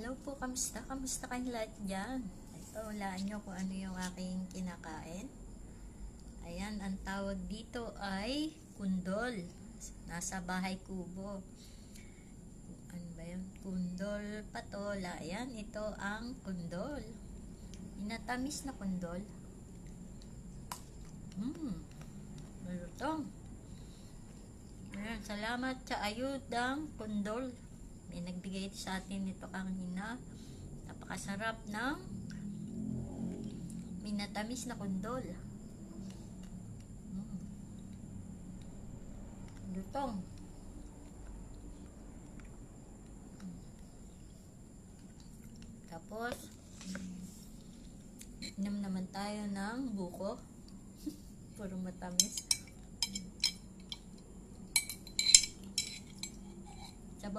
Hello po, kamusta? Kamusta kayong lahat dyan? Ito, hulaan nyo kung ano yung aking kinakain. Ayan, ang tawag dito ay kundol. Nasa bahay kubo. Ano ba yun? Kundol patola. Ayan, ito ang kundol. Inatamis na kundol. Malutong. Ayan, salamat sa ayudang kundol. May nagbigay sa atin nito kanina. Napakasarap ng minatamis na kundol. Lutong. Tapos, inom naman tayo ng buko. Puro matamis.